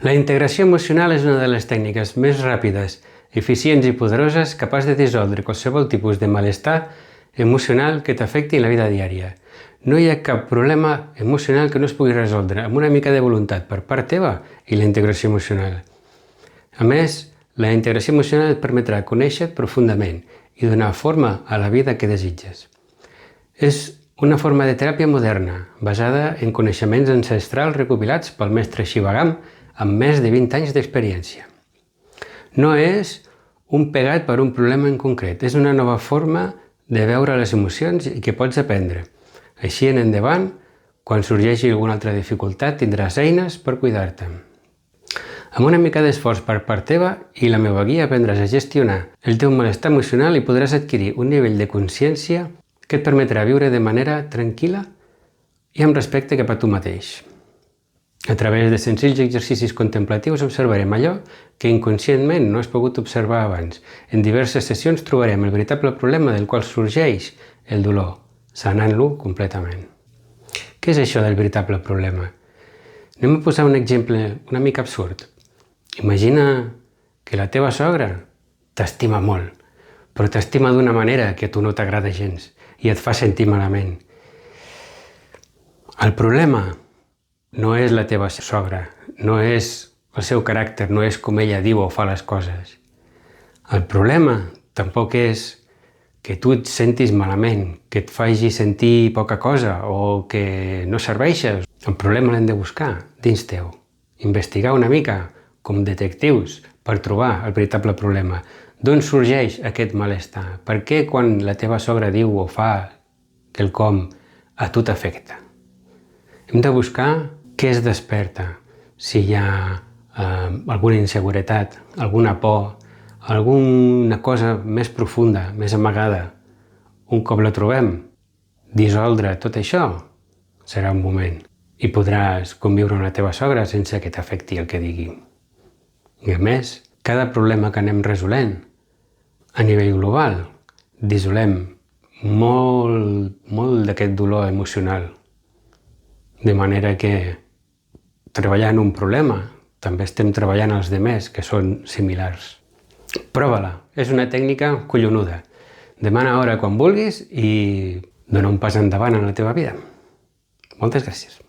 La integració emocional és una de les tècniques més ràpides, eficients i poderoses capaç de dissoldre qualsevol tipus de malestar emocional que t'afecti en la vida diària. No hi ha cap problema emocional que no es pugui resoldre amb una mica de voluntat per part teva i la integració emocional. A més, la integració emocional et permetrà conèixer-te profundament i donar forma a la vida que desitges. És una forma de teràpia moderna, basada en coneixements ancestrals recopilats pel mestre Shivagam amb més de 20 anys d'experiència. No és un pegat per un problema en concret, és una nova forma de veure les emocions i que pots aprendre. Així en endavant, quan sorgeixi alguna altra dificultat, tindràs eines per cuidar-te. Amb una mica d'esforç per part teva i la meva guia aprendràs a gestionar el teu malestar emocional i podràs adquirir un nivell de consciència que et permetrà viure de manera tranquil·la i amb respecte cap a tu mateix. A través de senzills exercicis contemplatius observarem allò que inconscientment no has pogut observar abans. En diverses sessions trobarem el veritable problema del qual sorgeix el dolor, sanant-lo completament. Què és això del veritable problema? Anem a posar un exemple una mica absurd. Imagina que la teva sogra t'estima molt, però t'estima d'una manera que a tu no t'agrada gens i et fa sentir malament. El problema no és la teva sogra, no és el seu caràcter, no és com ella diu o fa les coses. El problema tampoc és que tu et sentis malament, que et faci sentir poca cosa o que no serveixes. El problema l'hem de buscar dins teu, investigar una mica com detectius per trobar el veritable problema. D'on sorgeix aquest malestar? Per què quan la teva sogra diu o fa quelcom a tu t'afecta? Hem de buscar què es desperta, si hi ha alguna inseguretat, alguna por, alguna cosa més profunda, més amagada. Un cop la trobem, dissoldre tot això serà un moment i podràs conviure amb la teva sogra sense que t'afecti el que digui. I a més, cada problema que anem resolent a nivell global, dissolem molt d'aquest dolor emocional. De manera que treballant un problema, també estem treballant els demés, que són similars. Prova-la, és una tècnica collonuda. Demana hora quan vulguis i dona un pas endavant en la teva vida. Moltes gràcies.